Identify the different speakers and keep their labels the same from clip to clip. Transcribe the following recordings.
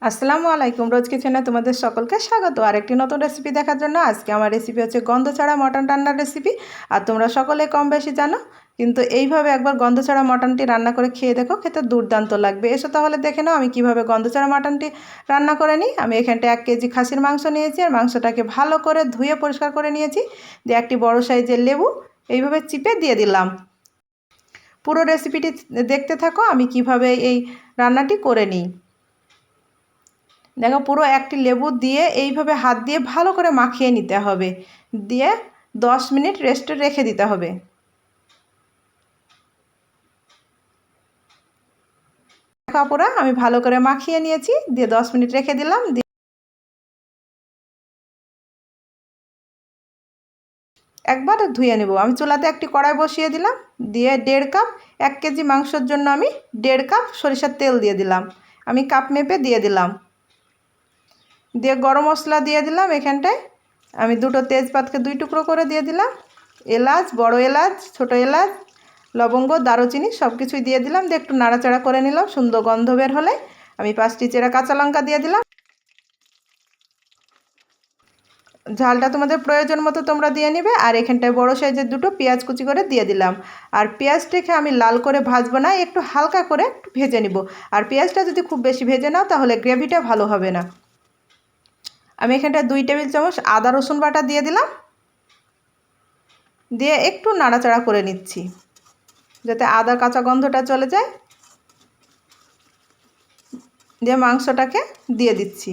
Speaker 1: আসসালামু আলাইকুম। রোজ কিচেনে তোমাদের সকলকে স্বাগত। আরেকটি নতুন রেসিপি দেখার জন্য আজকে আমার রেসিপি হচ্ছে গন্ধ ছাড়া মটন রান্নার রেসিপি। আর তোমরা সকলে কম বেশি জানো, কিন্তু এইভাবে একবার গন্ধ ছাড়া মটনটি রান্না করে খেয়ে দেখো, খেতে দুর্দান্ত লাগবে। এসো তাহলে দেখে নাও আমি কিভাবে গন্ধ ছাড়া মটনটি রান্না করে নিই। আমি এখানটা 1 কেজি খাসির মাংস নিয়েছি, আর মাংসটাকে ভালো করে ধুয়ে পরিষ্কার করে নিয়েছি। দিয়ে একটি বড় সাইজের লেবু এইভাবে চিপে দিয়ে দিলাম। পুরো রেসিপিটি দেখতে থাকো আমি কিভাবে এই রান্নাটি করে নিই। দেখো, পুরো একটি লেবু দিয়ে এইভাবে হাত দিয়ে ভালো করে মাখিয়ে নিতে হবে, দিয়ে 10 মিনিট রেস্টে রেখে দিতে হবে। দেখো পুরো আমি ভালো করে মাখিয়ে নিয়েছি, দিয়ে 10 মিনিট রেখে দিলাম। একবার ধুয়ে নেব। আমি চুলাতে একটি কড়াই বসিয়ে দিলাম, দিয়ে 1.5 কাপ 1 কেজি মাংসের জন্য আমি 1.5 কাপ সরিষার তেল দিয়ে দিলাম। আমি কাপ মেপে দিয়ে দিলাম। দিয়ে গরম মশলা দিয়ে দিলাম। এখানটায় আমি 2টো তেজপাতকে 2 টুকরো করে দিয়ে দিলাম। এলাচ, বড় এলাচ, ছোট এলাচ, লবঙ্গ, দারুচিনি সব কিছুই দিয়ে দিলাম। দিয়ে একটু নাড়াচাড়া করে নিলাম। সুন্দর গন্ধ বের হলে আমি 5টি চেরা কাঁচা লঙ্কা দিয়ে দিলাম। ঝালটা তোমাদের প্রয়োজন মতো তোমরা দিয়ে নেবে। আর এখানটায় বড় সাইজের 2টো পেঁয়াজ কুচি করে দিয়ে দিলাম। আর পেঁয়াজটাকে আমি লাল করে ভাজবো না, একটু হালকা করে একটু ভেজে নিব। আর পেঁয়াজটা যদি খুব বেশি ভেজে নাও তাহলে গ্রেভিটা ভালো হবে না। আমি এখানটায় 2 টেবিল চামচ আদা রসুন বাটা দিয়ে দিলাম। দিয়ে একটু নাড়াচাড়া করে নিচ্ছি যাতে আদা কাঁচা গন্ধটা চলে যায়। দিয়ে মাংসটাকে দিয়ে দিচ্ছি।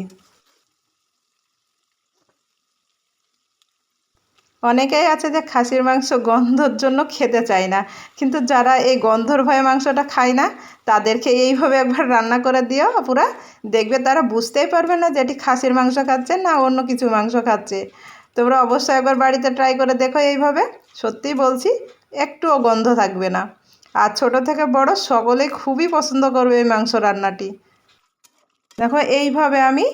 Speaker 1: অনেকেই আছে যে খাসির মাংস গন্ধর জন্য খেতে চায় না, কিন্তু যারা এই গন্ধর ভয়ে মাংসটা খায় না তাদেরকে এইভাবে একবার রান্না করে দিও পুরা, দেখবে তারা বুঝতেই পারবে না যে এটি খাসির মাংস খাচ্ছে না অন্য কিছু মাংস খাচ্ছে। তোমরা অবশ্যই একবার বাড়িতে ট্রাই করে দেখো এইভাবে, সত্যিই বলছি একটুও গন্ধ থাকবে না। আর ছোট থেকে বড় সকলেই খুবই পছন্দ করবে এই মাংস রান্নাটি। দেখো এইভাবে আমি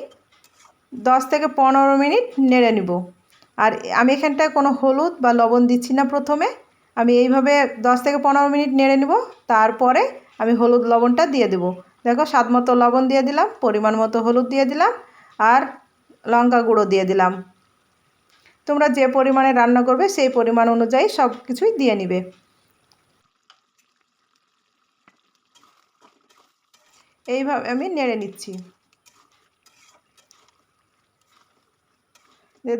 Speaker 1: 10 থেকে 15 মিনিট নেড়ে নিব। আর আমি এখানটায় কোনো হলুদ বা লবণ দিচ্ছি না। প্রথমে আমি এইভাবে 10 থেকে 15 মিনিট নেড়ে নিব, তারপরে আমি হলুদ লবণটা দিয়ে দেব। দেখো, স্বাদ মতো লবণ দিয়ে দিলাম, পরিমাণ মতো হলুদ দিয়ে দিলাম, আর লঙ্কা গুঁড়ো দিয়ে দিলাম। তোমরা যে পরিমাণে রান্না করবে সেই পরিমাণ অনুযায়ী সব কিছুই দিয়ে নিবে। এইভাবে আমি নেড়ে নিচ্ছি।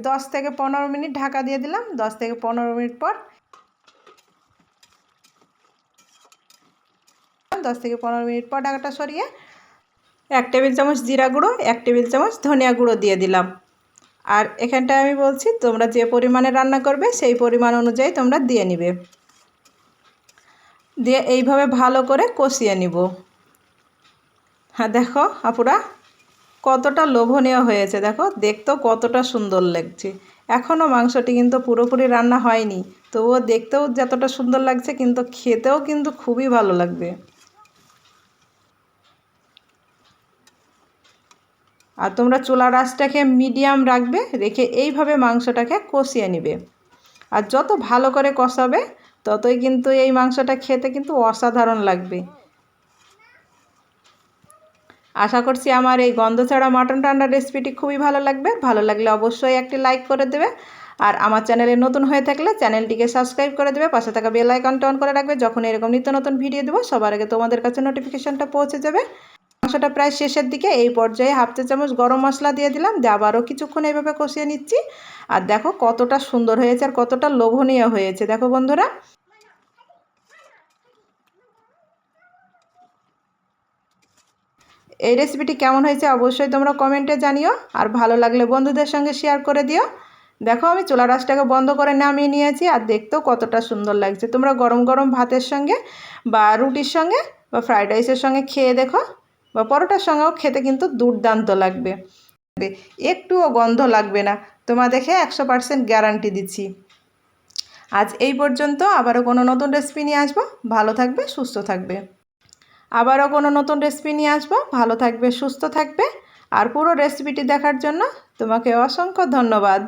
Speaker 1: 10 থেকে 15 মিনিট ঢাকা দিয়ে দিলাম। 10 থেকে 15 মিনিট পর 10 থেকে 15 মিনিট পর ঢাকাটা সরিয়ে 1 টেবিল চামচ জিরা গুঁড়ো, 1 টেবিল চামচ ধনিয়া গুঁড়ো দিয়ে দিলাম। আর এখানটায় আমি বলছি তোমরা যে পরিমাণে রান্না করবে সেই পরিমাণ অনুযায়ী তোমরা দিয়ে নিবে। দিয়ে এইভাবে ভালো করে কষিয়ে নিব। হ্যাঁ দেখো আপুরা, কতটা লোভনীয় হয়েছে। দেখো, দেখতেও কতটা সুন্দর লাগছে। এখনও মাংসটি কিন্তু পুরোপুরি রান্না হয়নি, তবুও দেখতেও যতটা সুন্দর লাগছে কিন্তু খেতেও কিন্তু খুবই ভালো লাগবে। আর তোমরা চুলার আঁচটাকে মিডিয়াম রাখবে, রেখে এইভাবে মাংসটাকে কষিয়ে নিবে। আর যত ভালো করে কষাবে ততই কিন্তু এই মাংসটা খেতে কিন্তু অসাধারণ লাগবে। আশা করছি আমার এই গন্ধ ছাড়া মটন রান্নার রেসিপিটি খুবই ভালো লাগবে। ভালো লাগলে অবশ্যই একটি লাইক করে দেবে। আর আমার চ্যানেলে নতুন হয়ে থাকলে চ্যানেলটিকে সাবস্ক্রাইব করে দেবে, পাশে থাকা বেল আইকনটা অন করে রাখবে। যখন এরকম নিত্য নতুন ভিডিও দেবো সবার আগে তোমাদের কাছে নোটিফিকেশনটা পৌঁছে যাবে। মাংসটা প্রায় শেষের দিকে, এই পর্যায়ে 1/2 চা চামচ গরম মশলা দিয়ে দিলাম। দিয়ে আবারও কিছুক্ষণ এইভাবে কষিয়ে নিচ্ছি। আর দেখো কতটা সুন্দর হয়েছে আর কতটা লোভনীয় হয়েছে। দেখো বন্ধুরা, এই রেসিপিটি কেমন হয়েছে অবশ্যই তোমরা কমেন্টে জানিও। আর ভালো লাগলে বন্ধুদের সঙ্গে শেয়ার করে দিও। দেখো, আমি চুলা রাসটাকে বন্ধ করে নামিয়ে নিয়েছি। আর দেখতেও কতটা সুন্দর লাগছে। তোমরা গরম গরম ভাতের সঙ্গে বা রুটির সঙ্গে বা ফ্রাইড রাইসের সঙ্গে খেয়ে দেখো, বা পরোটার সঙ্গেও খেতে কিন্তু দুর্দান্ত লাগবে। একটুও গন্ধ লাগবে না, তোমাদেরকে 100% গ্যারান্টি দিচ্ছি। আজ এই পর্যন্ত, আবারও কোনো নতুন রেসিপি নিয়ে আসবো। ভালো থাকবে, সুস্থ থাকবে। আবারও কোনো নতুন রেসিপি নিয়ে আসবো। ভালো থাকবে, সুস্থ থাকবে। আর পুরো রেসিপিটি দেখার জন্য তোমাকে অসংখ্য ধন্যবাদ।